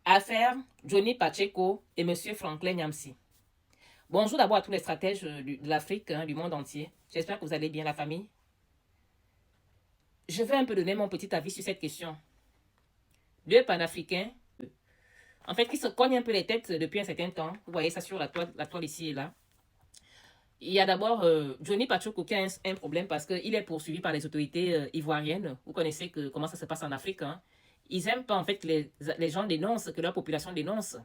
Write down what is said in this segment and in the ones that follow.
Affaire Johnny Pacheco et M. Franklin Nyamsi. Bonjour d'abord à tous les stratèges de l'Afrique, du monde entier. J'espère que vous allez bien, la famille. Je vais un peu donner mon petit avis sur cette question. Deux panafricains, en fait, qui se cognent un peu les têtes depuis un certain temps. Vous voyez ça sur la toile ici et là. Il y a d'abord Johnny Pacheco qui a un problème parce qu'il est poursuivi par les autorités ivoiriennes. Vous connaissez comment ça se passe en Afrique. Hein. Ils n'aiment pas en fait que les gens dénoncent, que leur population dénonce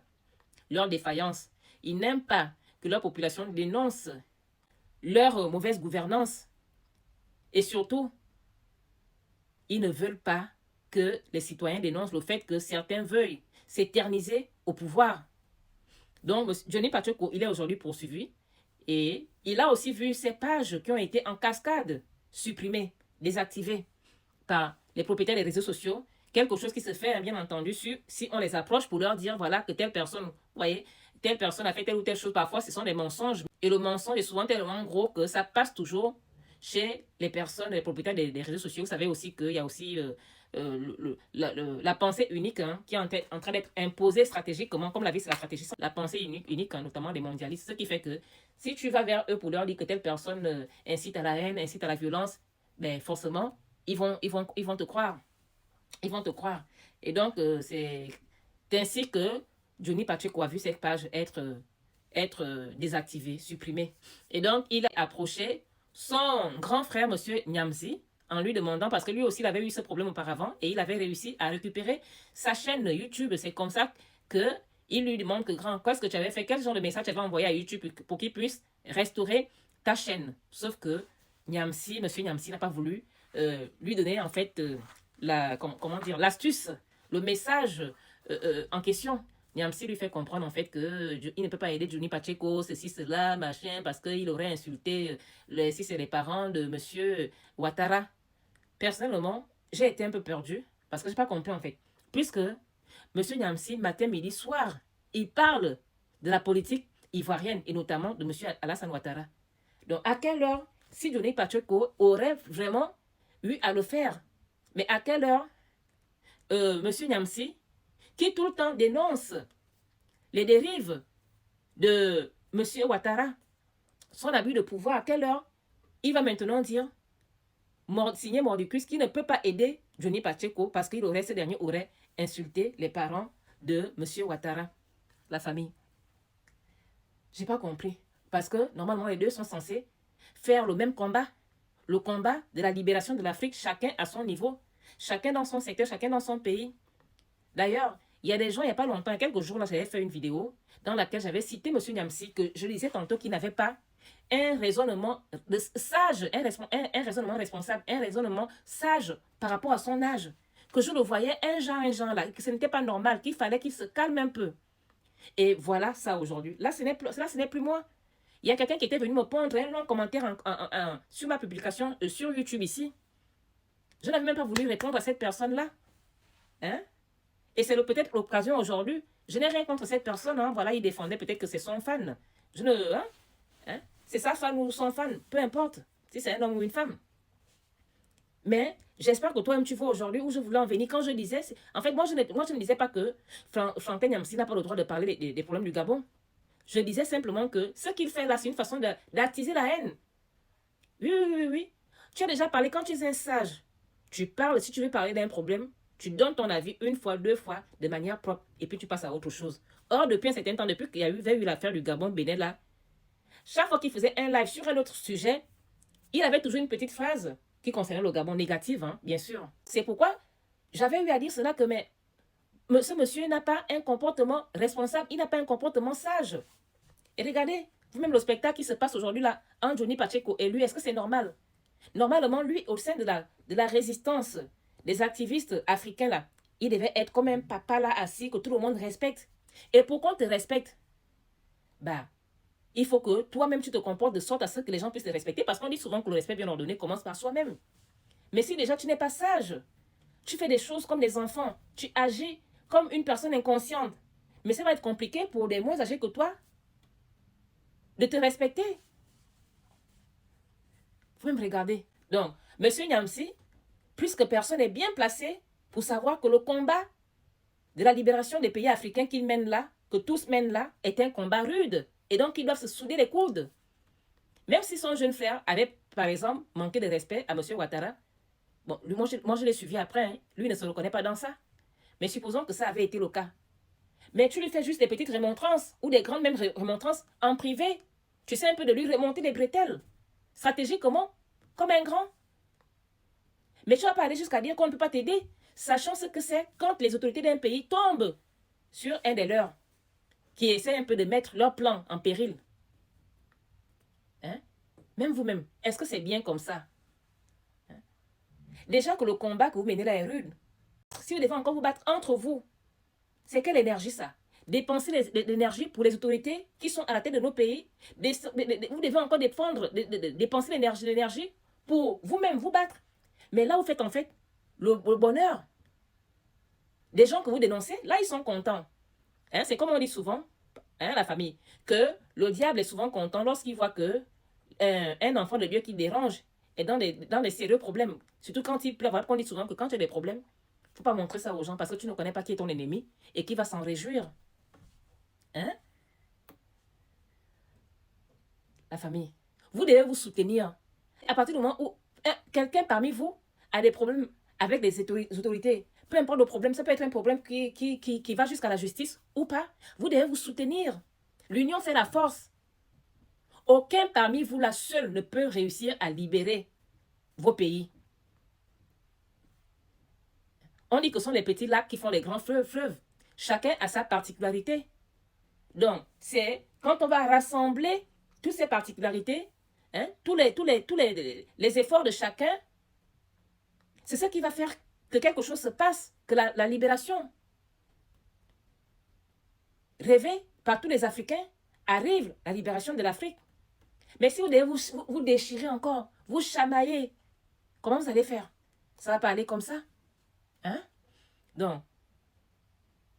leur défaillance. Ils n'aiment pas que leur population dénonce leur mauvaise gouvernance. Et surtout, ils ne veulent pas que les citoyens dénoncent le fait que certains veuillent s'éterniser au pouvoir. Donc, Johnny Pacheco, il est aujourd'hui poursuivi et il a aussi vu ces pages qui ont été en cascade supprimées, désactivées par les propriétaires des réseaux sociaux. Quelque chose qui se fait, bien entendu, si on les approche pour leur dire, voilà, que telle personne, vous voyez, telle personne a fait telle ou telle chose. Parfois, ce sont des mensonges. Et le mensonge est souvent tellement gros que ça passe toujours chez les personnes, les propriétaires des réseaux sociaux. Vous savez aussi qu'il y a aussi la pensée unique qui est en train d'être imposée stratégiquement, comme la vie c'est la stratégie, la pensée unique notamment des mondialistes. Ce qui fait que si tu vas vers eux pour leur dire que telle personne incite à la haine, incite à la violence, ben forcément, ils vont te croire. Ils vont te croire. Et donc, c'est ainsi que Johnny Pacheco a vu cette page être désactivée, supprimée. Et donc, il a approché son grand frère, M. Nyamsi, en lui demandant, parce que lui aussi, il avait eu ce problème auparavant, et il avait réussi à récupérer sa chaîne YouTube. C'est comme ça qu'il lui demande que, grand, qu'est-ce que tu avais fait, quel genre de message tu avais envoyé à YouTube pour qu'il puisse restaurer ta chaîne. Sauf que Nyamsi, M. Nyamsi n'a pas voulu lui donner, en fait, comment dire, l'astuce, le message en question. Nyamsi lui fait comprendre en fait qu'il ne peut pas aider Johnny Pacheco, ceci, cela, machin, parce qu'il aurait insulté si c'est les parents de monsieur Ouattara. Personnellement, j'ai été un peu perdu parce que je n'ai pas compris en fait. Puisque monsieur Nyamsi, matin, midi, soir, il parle de la politique ivoirienne et notamment de monsieur Alassane Ouattara. Donc à quelle heure, si Johnny Pacheco aurait vraiment eu à le faire, mais à quelle heure monsieur Nyamsi, qui tout le temps dénonce les dérives de M. Ouattara, son abus de pouvoir, à quelle heure il va maintenant dire, signer Mordicus, qui ne peut pas aider Johnny Pacheco parce qu'il aurait, ce dernier aurait insulté les parents de M. Ouattara, la famille. J'ai pas compris. Parce que normalement, les deux sont censés faire le même combat. Le combat de la libération de l'Afrique, chacun à son niveau, chacun dans son secteur, chacun dans son pays. D'ailleurs, il y a des gens, il n'y a pas longtemps, il y a quelques jours, là, j'avais fait une vidéo dans laquelle j'avais cité M. Nyamsi, que je disais tantôt qu'il n'avait pas un raisonnement sage, un raisonnement responsable, un raisonnement sage par rapport à son âge. Que je le voyais un genre là, que ce n'était pas normal, qu'il fallait qu'il se calme un peu. Et voilà ça aujourd'hui. Là, ce n'est plus moi. Il y a quelqu'un qui était venu me pondre un long commentaire sur ma publication sur YouTube ici. Je n'avais même pas voulu répondre à cette personne-là. Hein? Et c'est peut-être l'occasion aujourd'hui. Je n'ai rien contre cette personne. Hein. Voilà, il défendait peut-être que c'est son fan. Je ne. C'est sa fan ou son fan. Peu importe. Si c'est un homme ou une femme. Mais j'espère que toi-même tu vois aujourd'hui où je voulais en venir. Quand je disais. En fait, moi, je ne disais pas que Franklin Nyamsi n'a pas le droit de parler des problèmes du Gabon. Je disais simplement que ce qu'il fait là, c'est une façon d'attiser la haine. Oui. Tu as déjà parlé quand tu es un sage. Tu parles, si tu veux parler d'un problème, tu donnes ton avis une fois, deux fois, de manière propre, et puis tu passes à autre chose. Or, depuis un certain temps, depuis qu'il y avait eu l'affaire du Gabon-Bénin là, chaque fois qu'il faisait un live sur un autre sujet, il avait toujours une petite phrase qui concernait le Gabon négative, hein, bien sûr. C'est pourquoi j'avais eu à dire cela que ce monsieur n'a pas un comportement responsable, il n'a pas un comportement sage. Et regardez, vous-même le spectacle qui se passe aujourd'hui là, entre Johnny Pacheco et lui, est-ce que c'est normal? Normalement, lui, au sein de la résistance des activistes africains là, il devait être comme un papa là assis que tout le monde respecte. Et pour qu'on te respecte, bah, il faut que toi-même tu te comportes de sorte à ce que les gens puissent te respecter, parce qu'on dit souvent que le respect bien ordonné commence par soi-même. Mais si déjà tu n'es pas sage, tu fais des choses comme des enfants, tu agis comme une personne inconsciente, mais ça va être compliqué pour des moins âgés que toi de te respecter. Vous pouvez me regarder. Donc, M. Nyamsi, puisque personne n'est bien placé pour savoir que le combat de la libération des pays africains qu'ils mènent là, que tous mènent là, est un combat rude. Et donc, ils doivent se souder les coudes. Même si son jeune frère avait, par exemple, manqué de respect à M. Ouattara, bon, lui, moi je l'ai suivi après, hein. Lui ne se reconnaît pas dans ça. Mais supposons que ça avait été le cas. Mais tu lui fais juste des petites remontrances, ou des grandes même remontrances en privé. Tu sais un peu de lui remonter les bretelles. Stratégie comment? Comme un grand. Mais tu vas pas aller jusqu'à dire qu'on ne peut pas t'aider, sachant ce que c'est quand les autorités d'un pays tombent sur un des leurs, qui essaie un peu de mettre leur plan en péril. Hein? Même vous-même, est-ce que c'est bien comme ça? Hein? Déjà que le combat que vous menez là est rude. Si vous devez encore vous battre entre vous, c'est quelle énergie ça? Dépenser l'énergie pour les autorités qui sont à la tête de nos pays. Vous devez encore dépenser l'énergie pour vous-même vous battre. Mais là, vous faites en fait le bonheur. Des gens que vous dénoncez, là, ils sont contents. Hein, c'est comme on dit souvent, hein, la famille, que le diable est souvent content lorsqu'il voit que un enfant de Dieu qui dérange est dans des sérieux problèmes. Surtout quand il pleure. On dit souvent que quand tu as des problèmes, il ne faut pas montrer ça aux gens parce que tu ne connais pas qui est ton ennemi et qui va s'en réjouir. Hein? La famille. Vous devez vous soutenir. À partir du moment où quelqu'un parmi vous a des problèmes avec des autorités, peu importe le problème, ça peut être un problème qui va jusqu'à la justice ou pas, vous devez vous soutenir. L'union, c'est la force. Aucun parmi vous, là, seul, ne peut réussir à libérer vos pays. On dit que ce sont les petits lacs qui font les grands fleuves. Chacun a sa particularité. Donc, c'est quand on va rassembler toutes ces particularités, hein, tous les efforts de chacun, c'est ce qui va faire que quelque chose se passe, que la libération rêvée par tous les Africains arrive, la libération de l'Afrique. Mais si vous devez vous déchirer encore, vous chamailler, comment vous allez faire? Ça ne va pas aller comme ça. Hein? Donc,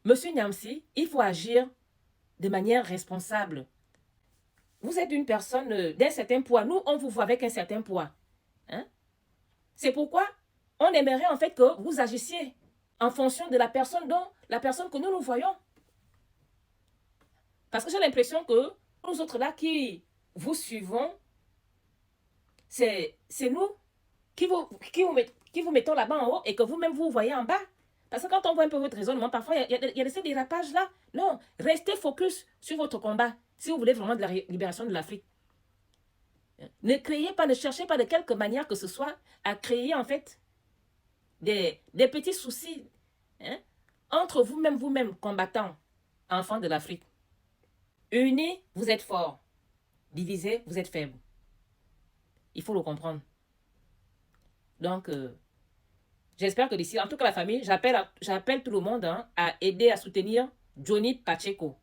Monsieur Niamsi, il faut agir de manière responsable. Vous êtes une personne d'un certain poids. Nous, on vous voit avec un certain poids. Hein? C'est pourquoi on aimerait en fait que vous agissiez en fonction de la personne que nous voyons. Parce que j'ai l'impression que nous autres là qui vous suivons, c'est nous qui vous mettons là-bas en haut et que vous-même vous voyez en bas. Parce que quand on voit un peu votre raisonnement, parfois il y a ces dérapages-là. Non, restez focus sur votre combat si vous voulez vraiment de la libération de l'Afrique. Ne créez pas, ne cherchez pas de quelque manière que ce soit à créer en fait des petits soucis, hein, entre vous-même, combattants, enfants de l'Afrique. Unis, vous êtes forts. Divisés, vous êtes faibles. Il faut le comprendre. Donc, j'espère que d'ici, en tout cas la famille, j'appelle tout le monde, hein, à aider, à soutenir Johnny Pacheco.